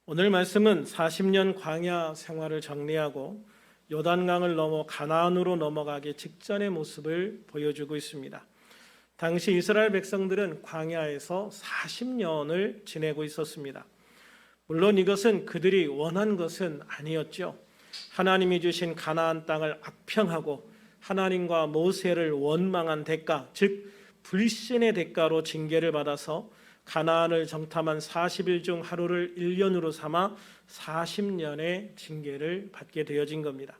오늘 말씀은 40년 광야 생활을 정리하고 요단강을 넘어 가나안으로 넘어가기 직전의 모습을 보여주고 있습니다. 당시 이스라엘 백성들은 광야에서 40년을 지내고 있었습니다. 물론 이것은 그들이 원한 것은 아니었죠. 하나님이 주신 가나안 땅을 악평하고 하나님과 모세를 원망한 대가, 즉 불신의 대가로 징계를 받아서 가나안을 정탐한 40일 중 하루를 1년으로 삼아 40년의 징계를 받게 되어진 겁니다.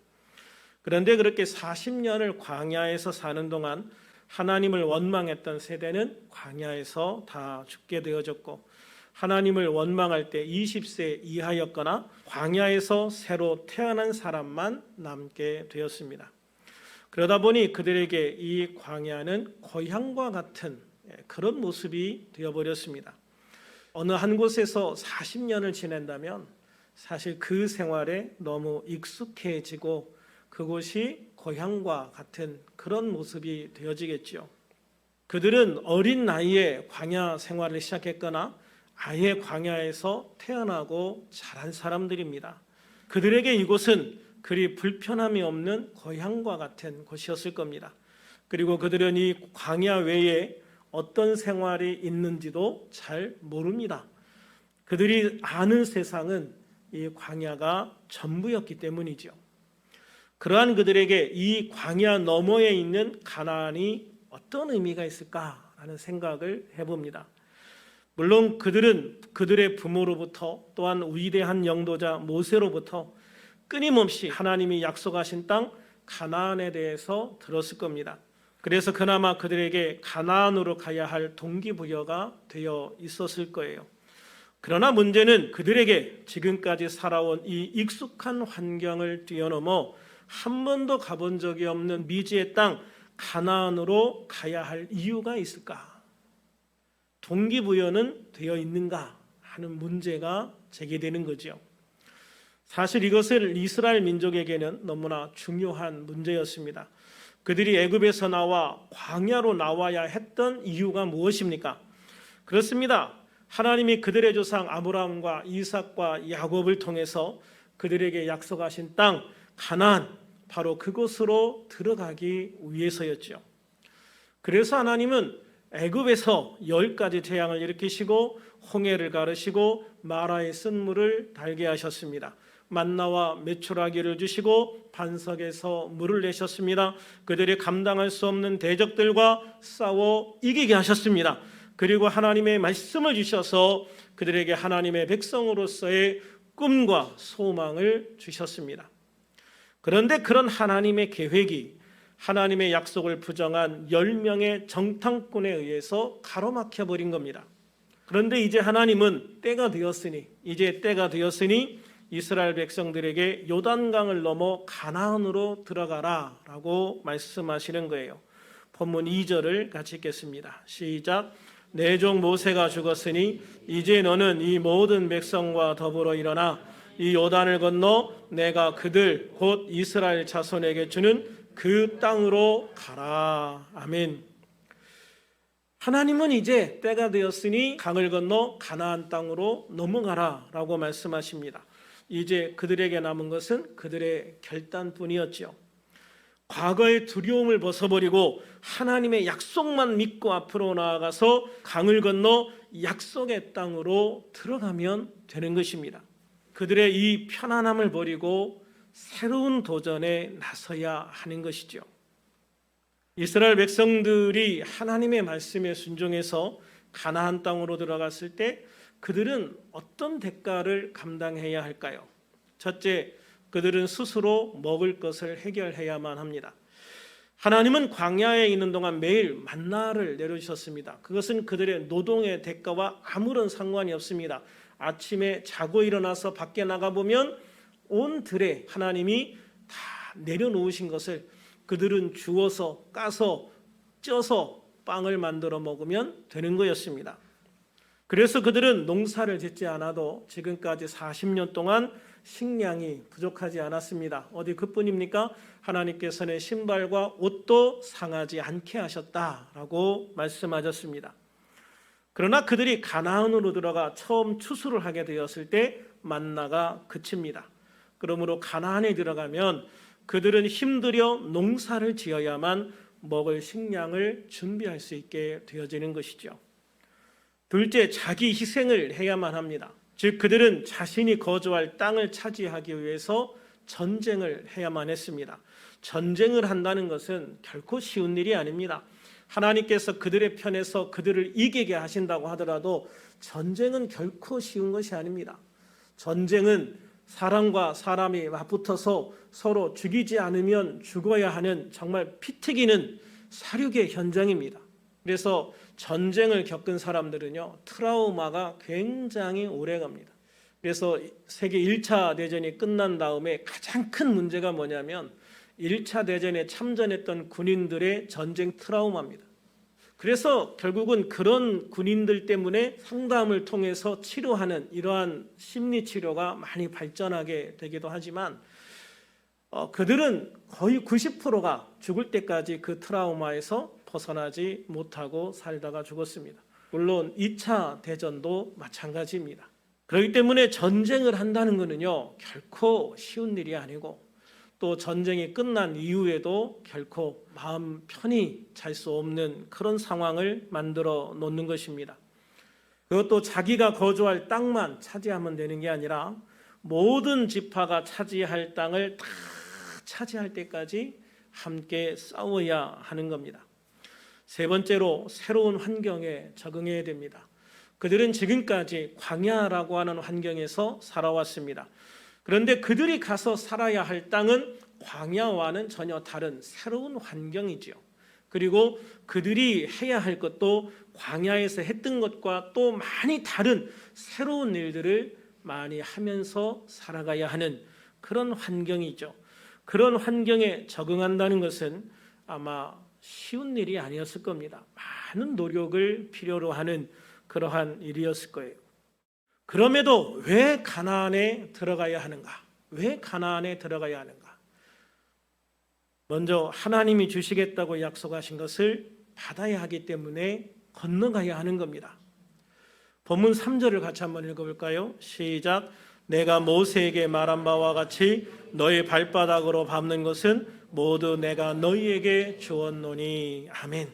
그런데 그렇게 40년을 광야에서 사는 동안 하나님을 원망했던 세대는 광야에서 다 죽게 되어졌고, 하나님을 원망할 때 20세 이하였거나 광야에서 새로 태어난 사람만 남게 되었습니다. 그러다 보니 그들에게 이 광야는 고향과 같은 그런 모습이 되어버렸습니다. 어느 한 곳에서 40년을 지낸다면 사실 그 생활에 너무 익숙해지고 그곳이 고향과 같은 그런 모습이 되어지겠죠. 그들은 어린 나이에 광야 생활을 시작했거나 아예 광야에서 태어나고 자란 사람들입니다. 그들에게 이곳은 그리 불편함이 없는 고향과 같은 곳이었을 겁니다. 그리고 그들은 이 광야 외에 어떤 생활이 있는지도 잘 모릅니다. 그들이 아는 세상은 이 광야가 전부였기 때문이죠. 그러한 그들에게 이 광야 너머에 있는 가나안이 어떤 의미가 있을까라는 생각을 해봅니다. 물론 그들은 그들의 부모로부터 또한 위대한 영도자 모세로부터 끊임없이 하나님이 약속하신 땅 가나안에 대해서 들었을 겁니다. 그래서 그나마 그들에게 가나안으로 가야 할 동기부여가 되어 있었을 거예요. 그러나 문제는 그들에게 지금까지 살아온 이 익숙한 환경을 뛰어넘어 한 번도 가본 적이 없는 미지의 땅 가나안으로 가야 할 이유가 있을까? 동기부여는 되어 있는가 하는 문제가 제기되는 거죠. 사실 이것을 이스라엘 민족에게는 너무나 중요한 문제였습니다. 그들이 애굽에서 나와 광야로 나와야 했던 이유가 무엇입니까? 그렇습니다. 하나님이 그들의 조상 아브라함과 이삭과 야곱을 통해서 그들에게 약속하신 땅 가나안, 바로 그곳으로 들어가기 위해서였죠. 그래서 하나님은 애굽에서 10가지 재앙을 일으키시고 홍해를 가르시고 마라의 쓴물을 달게 하셨습니다. 만나와 메추라기를 주시고 반석에서 물을 내셨습니다. 그들이 감당할 수 없는 대적들과 싸워 이기게 하셨습니다. 그리고 하나님의 말씀을 주셔서 그들에게 하나님의 백성으로서의 꿈과 소망을 주셨습니다. 그런데 그런 하나님의 계획이 하나님의 약속을 부정한 10명의 정탐꾼에 의해서 가로막혀 버린 겁니다. 그런데 이제 하나님은 때가 되었으니 이스라엘 백성들에게 요단강을 넘어 가나안으로 들어가라라고 말씀하시는 거예요. 본문 2절을 같이 읽겠습니다. 시작. 내 종 모세가 죽었으니 이제 너는 이 모든 백성과 더불어 일어나 이 요단을 건너 내가 그들 곧 이스라엘 자손에게 주는 그 땅으로 가라. 아멘. 하나님은 이제 때가 되었으니 강을 건너 가나안 땅으로 넘어가라라고 말씀하십니다. 이제 그들에게 남은 것은 그들의 결단뿐이었죠. 과거의 두려움을 벗어버리고 하나님의 약속만 믿고 앞으로 나아가서 강을 건너 약속의 땅으로 들어가면 되는 것입니다. 그들의 이 편안함을 버리고 새로운 도전에 나서야 하는 것이죠. 이스라엘 백성들이 하나님의 말씀에 순종해서 가나안 땅으로 들어갔을 때 그들은 어떤 대가를 감당해야 할까요? 첫째, 그들은 스스로 먹을 것을 해결해야만 합니다. 하나님은 광야에 있는 동안 매일 만나를 내려주셨습니다. 그것은 그들의 노동의 대가와 아무런 상관이 없습니다. 아침에 자고 일어나서 밖에 나가보면 온 들에 하나님이 다 내려놓으신 것을 그들은 주워서 까서 쪄서 빵을 만들어 먹으면 되는 거였습니다. 그래서 그들은 농사를 짓지 않아도 지금까지 40년 동안 식량이 부족하지 않았습니다. 어디 그뿐입니까? 하나님께서는 신발과 옷도 상하지 않게 하셨다라고 말씀하셨습니다. 그러나 그들이 가나안으로 들어가 처음 추수를 하게 되었을 때 만나가 그칩니다. 그러므로 가나안에 들어가면 그들은 힘들여 농사를 지어야만 먹을 식량을 준비할 수 있게 되어지는 것이죠. 둘째, 자기 희생을 해야만 합니다. 즉 그들은 자신이 거주할 땅을 차지하기 위해서 전쟁을 해야만 했습니다. 전쟁을 한다는 것은 결코 쉬운 일이 아닙니다. 하나님께서 그들의 편에서 그들을 이기게 하신다고 하더라도 전쟁은 결코 쉬운 것이 아닙니다. 전쟁은 사람과 사람이 맞붙어서 서로 죽이지 않으면 죽어야 하는 정말 피 튀기는 사륙의 현장입니다. 그래서 전쟁을 겪은 사람들은요, 트라우마가 굉장히 오래 갑니다. 그래서 세계 1차 대전이 끝난 다음에 가장 큰 문제가 뭐냐면 1차 대전에 참전했던 군인들의 전쟁 트라우마입니다. 그래서 결국은 그런 군인들 때문에 상담을 통해서 치료하는 이러한 심리 치료가 많이 발전하게 되기도 하지만 그들은 거의 90%가 죽을 때까지 그 트라우마에서 벗어나지 못하고 살다가 죽었습니다. 물론 2차 대전도 마찬가지입니다. 그렇기 때문에 전쟁을 한다는 것은요, 결코 쉬운 일이 아니고 또 전쟁이 끝난 이후에도 결코 마음 편히 잘 수 없는 그런 상황을 만들어 놓는 것입니다. 그것도 자기가 거주할 땅만 차지하면 되는 게 아니라 모든 지파가 차지할 땅을 다 차지할 때까지 함께 싸워야 하는 겁니다. 세 번째로 새로운 환경에 적응해야 됩니다. 그들은 지금까지 광야라고 하는 환경에서 살아왔습니다. 그런데 그들이 가서 살아야 할 땅은 광야와는 전혀 다른 새로운 환경이지요. 그리고 그들이 해야 할 것도 광야에서 했던 것과 또 많이 다른 새로운 일들을 많이 하면서 살아가야 하는 그런 환경이죠. 그런 환경에 적응한다는 것은 아마 쉬운 일이 아니었을 겁니다. 많은 노력을 필요로 하는 그러한 일이었을 거예요. 그럼에도 왜 가나안에 들어가야 하는가? 왜 가나안에 들어가야 하는가? 먼저 하나님이 주시겠다고 약속하신 것을 받아야 하기 때문에 건너가야 하는 겁니다. 본문 3절을 같이 한번 읽어볼까요? 시작. 내가 모세에게 말한 바와 같이 너의 발바닥으로 밟는 것은 모두 내가 너희에게 주었노니. 아멘.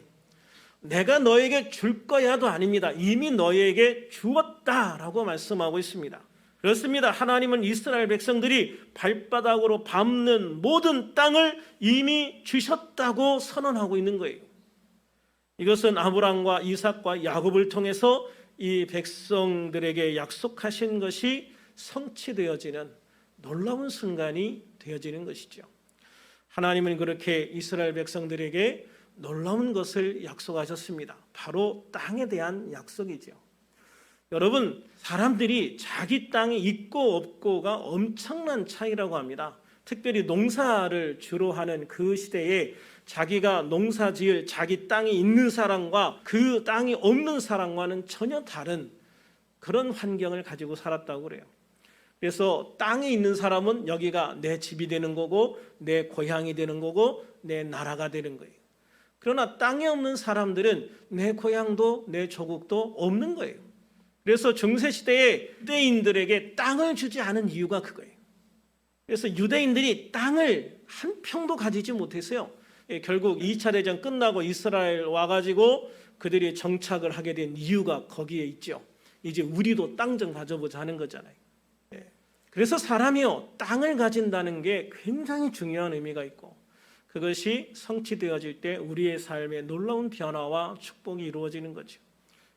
내가 너에게 줄 거야도 아닙니다. 이미 너에게 주었다라고 말씀하고 있습니다. 그렇습니다. 하나님은 이스라엘 백성들이 발바닥으로 밟는 모든 땅을 이미 주셨다고 선언하고 있는 거예요. 이것은 아브라함과 이삭과 야곱을 통해서 이 백성들에게 약속하신 것이 성취되어지는 놀라운 순간이 되어지는 것이죠. 하나님은 그렇게 이스라엘 백성들에게 놀라운 것을 약속하셨습니다. 바로 땅에 대한 약속이죠. 여러분, 사람들이 자기 땅이 있고 없고가 엄청난 차이라고 합니다. 특별히 농사를 주로 하는 그 시대에 자기가 농사 지을 자기 땅이 있는 사람과 그 땅이 없는 사람과는 전혀 다른 그런 환경을 가지고 살았다고 그래요. 그래서 땅에 있는 사람은 여기가 내 집이 되는 거고 내 고향이 되는 거고 내 나라가 되는 거예요. 그러나 땅에 없는 사람들은 내 고향도 내 조국도 없는 거예요. 그래서 중세시대에 유대인들에게 땅을 주지 않은 이유가 그거예요. 그래서 유대인들이 땅을 한 평도 가지지 못했어요. 결국 2차 대전 끝나고 이스라엘 와가지고 그들이 정착을 하게 된 이유가 거기에 있죠. 이제 우리도 땅 좀 가져보자 하는 거잖아요. 그래서 사람이요, 땅을 가진다는 게 굉장히 중요한 의미가 있고 그것이 성취되어질 때 우리의 삶에 놀라운 변화와 축복이 이루어지는 거죠.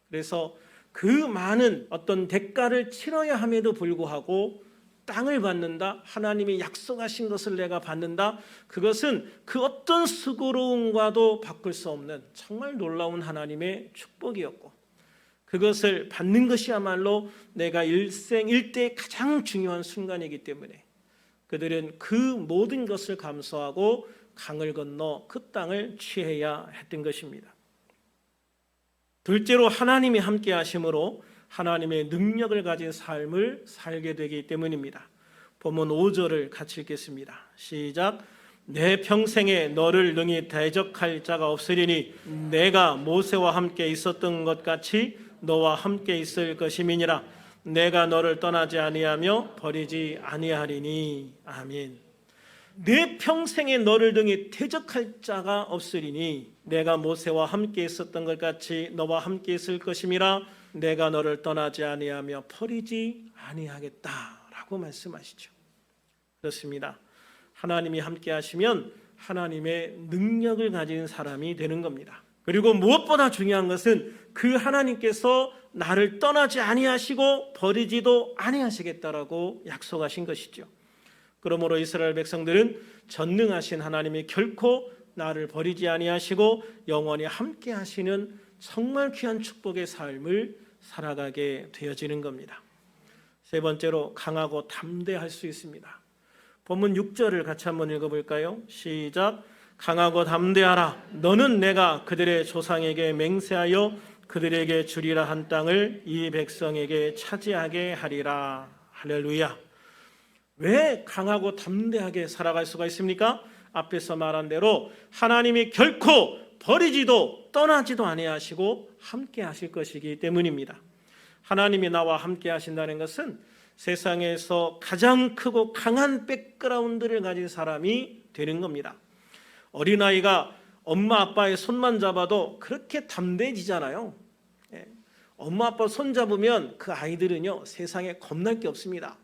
그래서 그 많은 어떤 대가를 치러야 함에도 불구하고 땅을 받는다, 하나님이 약속하신 것을 내가 받는다, 그것은 그 어떤 수고로움과도 바꿀 수 없는 정말 놀라운 하나님의 축복이었고 그것을 받는 것이야말로 내가 일생 일대의 가장 중요한 순간이기 때문에 그들은 그 모든 것을 감수하고 강을 건너 그 땅을 취해야 했던 것입니다. 둘째로 하나님이 함께 하심으로 하나님의 능력을 가진 삶을 살게 되기 때문입니다. 본문 5절을 같이 읽겠습니다. 시작. 내 평생에 너를 능히 대적할 자가 없으리니 내가 모세와 함께 있었던 것 같이 너와 함께 있을 것임이니라. 내가 너를 떠나지 아니하며 버리지 아니하리니. 아멘. 내 평생에 너를 등에 대적할 자가 없으리니 내가 모세와 함께 있었던 것 같이 너와 함께 있을 것임이라. 내가 너를 떠나지 아니하며 버리지 아니하겠다라고 말씀하시죠. 그렇습니다. 하나님이 함께 하시면 하나님의 능력을 가진 사람이 되는 겁니다. 그리고 무엇보다 중요한 것은 그 하나님께서 나를 떠나지 아니하시고 버리지도 아니하시겠다라고 약속하신 것이죠. 그러므로 이스라엘 백성들은 전능하신 하나님이 결코 나를 버리지 아니하시고 영원히 함께 하시는 정말 귀한 축복의 삶을 살아가게 되어지는 겁니다. 세 번째로 강하고 담대할 수 있습니다. 본문 6절을 같이 한번 읽어볼까요? 시작. 강하고 담대하라. 너는 내가 그들의 조상에게 맹세하여 그들에게 주리라 한 땅을 이 백성에게 차지하게 하리라. 할렐루야. 왜 강하고 담대하게 살아갈 수가 있습니까? 앞에서 말한 대로 하나님이 결코 버리지도 떠나지도 아니하시고 함께 하실 것이기 때문입니다. 하나님이 나와 함께 하신다는 것은 세상에서 가장 크고 강한 백그라운드를 가진 사람이 되는 겁니다. 어린아이가 엄마 아빠의 손만 잡아도 그렇게 담대해지잖아요. 엄마 아빠 손 잡으면 그 아이들은요 세상에 겁날 게 없습니다.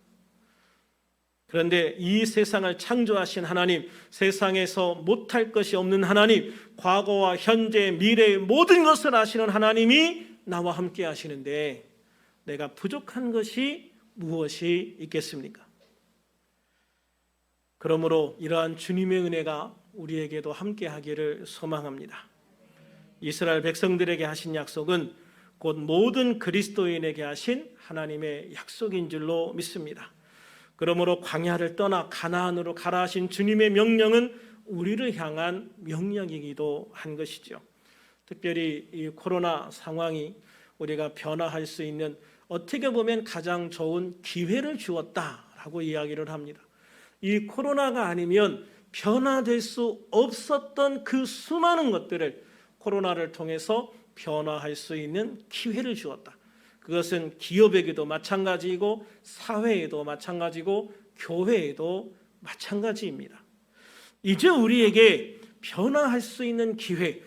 그런데 이 세상을 창조하신 하나님, 세상에서 못할 것이 없는 하나님, 과거와 현재, 미래의 모든 것을 아시는 하나님이 나와 함께 하시는데 내가 부족한 것이 무엇이 있겠습니까? 그러므로 이러한 주님의 은혜가 우리에게도 함께 하기를 소망합니다. 이스라엘 백성들에게 하신 약속은 곧 모든 그리스도인에게 하신 하나님의 약속인 줄로 믿습니다. 그러므로 광야를 떠나 가나안으로 가라 하신 주님의 명령은 우리를 향한 명령이기도 한 것이죠. 특별히 이 코로나 상황이 우리가 변화할 수 있는 어떻게 보면 가장 좋은 기회를 주었다라고 이야기를 합니다. 이 코로나가 아니면 변화될 수 없었던 그 수많은 것들을 코로나를 통해서 변화할 수 있는 기회를 주었다. 그것은 기업에게도 마찬가지이고 사회에도 마찬가지고 교회에도 마찬가지입니다. 이제 우리에게 변화할 수 있는 기회,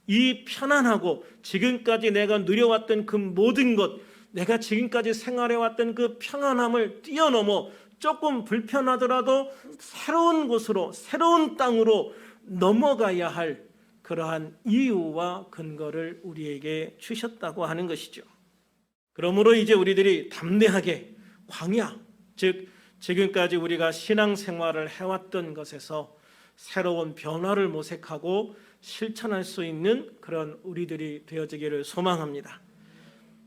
이 편안하고 지금까지 내가 누려왔던 그 모든 것, 내가 지금까지 생활해왔던 그 평안함을 뛰어넘어 조금 불편하더라도 새로운 곳으로, 새로운 땅으로 넘어가야 할 그러한 이유와 근거를 우리에게 주셨다고 하는 것이죠. 그러므로 이제 우리들이 담대하게 광야, 즉 지금까지 우리가 신앙생활을 해왔던 것에서 새로운 변화를 모색하고 실천할 수 있는 그런 우리들이 되어지기를 소망합니다.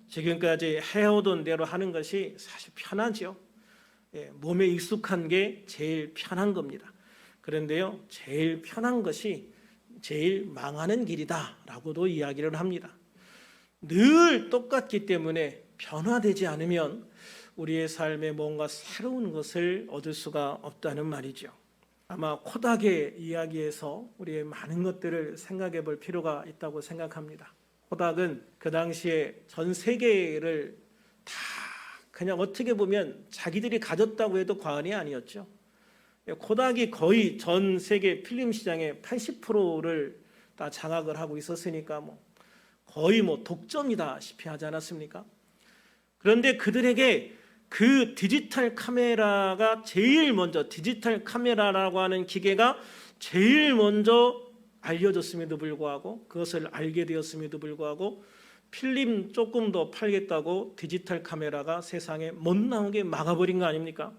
지금까지 해오던 대로 하는 것이 사실 편하죠. 몸에 익숙한 게 제일 편한 겁니다. 그런데요, 제일 편한 것이 제일 망하는 길이다라고도 이야기를 합니다. 늘 똑같기 때문에 변화되지 않으면 우리의 삶에 뭔가 새로운 것을 얻을 수가 없다는 말이죠. 아마 코닥의 이야기에서 우리의 많은 것들을 생각해 볼 필요가 있다고 생각합니다. 코닥은 그 당시에 전 세계를 다 그냥 어떻게 보면 자기들이 가졌다고 해도 과언이 아니었죠. 코닥이 거의 전 세계 필름 시장의 80%를 다 장악을 하고 있었으니까 거의 독점이다시피 하지 않았습니까? 그런데 그들에게 그 디지털 카메라가 제일 먼저, 디지털 카메라라고 하는 기계가 제일 먼저 알려졌음에도 불구하고, 그것을 알게 되었음에도 불구하고 필름 조금 더 팔겠다고 디지털 카메라가 세상에 못 나오게 막아버린 거 아닙니까?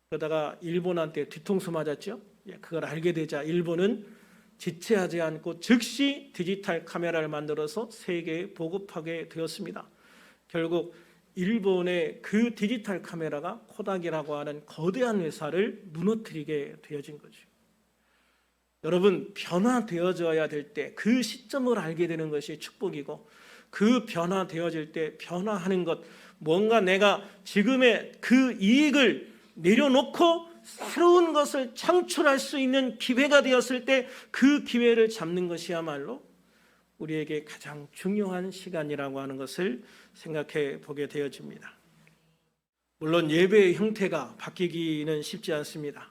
그러다가 일본한테 뒤통수 맞았죠. 그걸 알게 되자 일본은 지체하지 않고 즉시 디지털 카메라를 만들어서 세계에 보급하게 되었습니다. 결국 일본의 그 디지털 카메라가 코닥이라고 하는 거대한 회사를 무너뜨리게 되어진 거죠. 여러분, 변화되어져야 될 때 그 시점을 알게 되는 것이 축복이고, 그 변화되어질 때 변화하는 것, 뭔가 내가 지금의 그 이익을 내려놓고 새로운 것을 창출할 수 있는 기회가 되었을 때 그 기회를 잡는 것이야말로 우리에게 가장 중요한 시간이라고 하는 것을 생각해 보게 되어집니다. 물론 예배의 형태가 바뀌기는 쉽지 않습니다.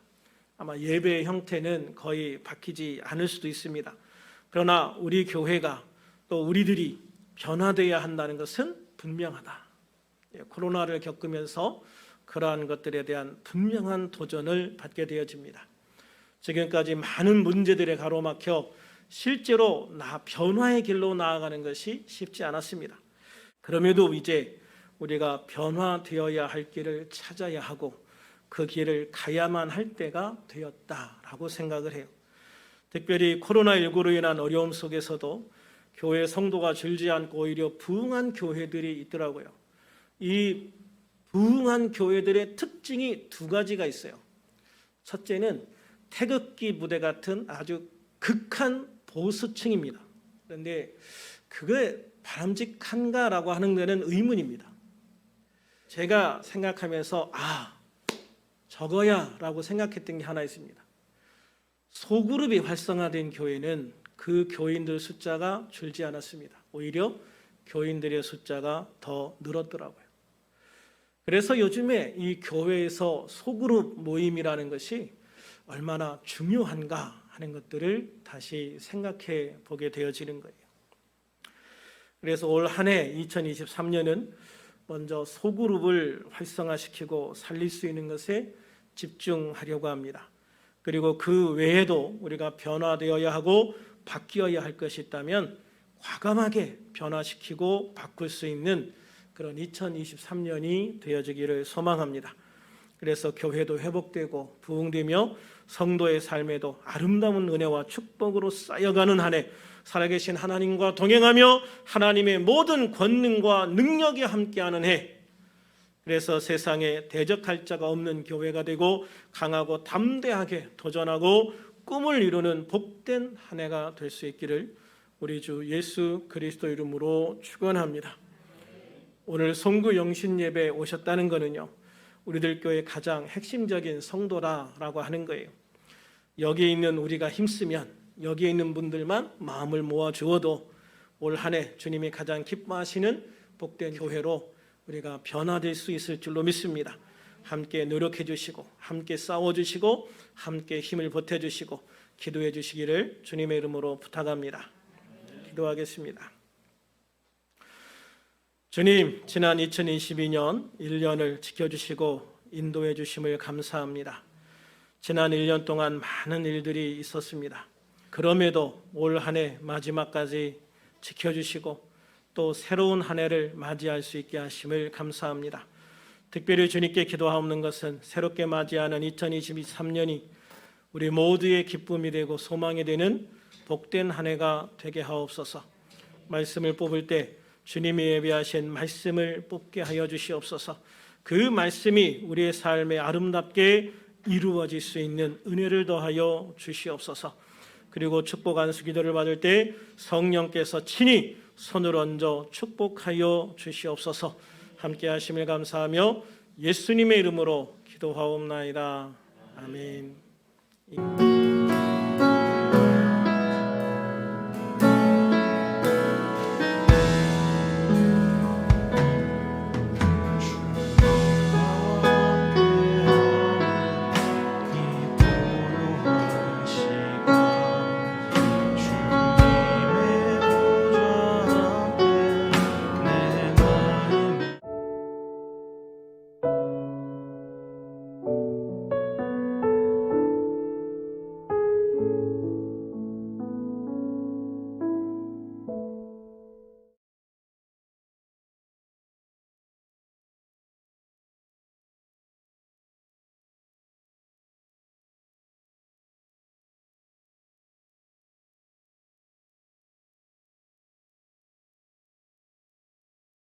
아마 예배의 형태는 거의 바뀌지 않을 수도 있습니다. 그러나 우리 교회가 또 우리들이 변화되어야 한다는 것은 분명하다. 코로나를 겪으면서 그러한 것들에 대한 분명한 도전을 받게 되어집니다. 지금까지 많은 문제들에 가로막혀 실제로 변화의 길로 나아가는 것이 쉽지 않았습니다. 그럼에도 이제 우리가 변화되어야 할 길을 찾아야 하고 그 길을 가야만 할 때가 되었다라고 생각을 해요. 특별히 코로나19로 인한 어려움 속에서도 교회 성도가 줄지 않고 오히려 부흥한 교회들이 있더라고요. 이 부흥한 교회들의 특징이 두 가지가 있어요. 첫째는 태극기 부대 같은 아주 극한 보수층입니다. 그런데 그게 바람직한가라고 하는 데는 의문입니다. 제가 생각하면서 저거야 라고 생각했던 게 하나 있습니다. 소그룹이 활성화된 교회는 그 교인들 숫자가 줄지 않았습니다. 오히려 교인들의 숫자가 더 늘었더라고요. 그래서 요즘에 이 교회에서 소그룹 모임이라는 것이 얼마나 중요한가 하는 것들을 다시 생각해 보게 되어지는 거예요. 그래서 올 한 해 2023년은 먼저 소그룹을 활성화시키고 살릴 수 있는 것에 집중하려고 합니다. 그리고 그 외에도 우리가 변화되어야 하고 바뀌어야 할 것이 있다면 과감하게 변화시키고 바꿀 수 있는 그런 2023년이 되어지기를 소망합니다. 그래서 교회도 회복되고 부흥되며 성도의 삶에도 아름다운 은혜와 축복으로 쌓여가는 한 해, 살아계신 하나님과 동행하며 하나님의 모든 권능과 능력이 함께하는 해, 그래서 세상에 대적할 자가 없는 교회가 되고 강하고 담대하게 도전하고 꿈을 이루는 복된 한 해가 될 수 있기를 우리 주 예수 그리스도 이름으로 축원합니다. 오늘 송구 영신 예배에 오셨다는 것은요, 우리들 교회 가장 핵심적인 성도라라고 하는 거예요. 여기에 있는 우리가 힘쓰면, 여기에 있는 분들만 마음을 모아 주어도 올 한 해 주님이 가장 기뻐하시는 복된 교회로 우리가 변화될 수 있을 줄로 믿습니다. 함께 노력해 주시고 함께 싸워 주시고 함께 힘을 보태 주시고 기도해 주시기를 주님의 이름으로 부탁합니다. 기도하겠습니다. 주님, 지난 2022년 1년을 지켜주시고 인도해 주심을 감사합니다. 지난 1년 동안 많은 일들이 있었습니다. 그럼에도 올 한 해 마지막까지 지켜주시고 또 새로운 한 해를 맞이할 수 있게 하심을 감사합니다. 특별히 주님께 기도하옵는 것은 새롭게 맞이하는 2023년이 우리 모두의 기쁨이 되고 소망이 되는 복된 한 해가 되게 하옵소서. 말씀을 뽑을 때 주님이 예비하신 말씀을 뽑게 하여 주시옵소서. 그 말씀이 우리의 삶에 아름답게 이루어질 수 있는 은혜를 더하여 주시옵소서. 그리고 축복 안수 기도를 받을 때 성령께서 친히 손을 얹어 축복하여 주시옵소서. 함께 하심을 감사하며 예수님의 이름으로 기도하옵나이다. 아멘.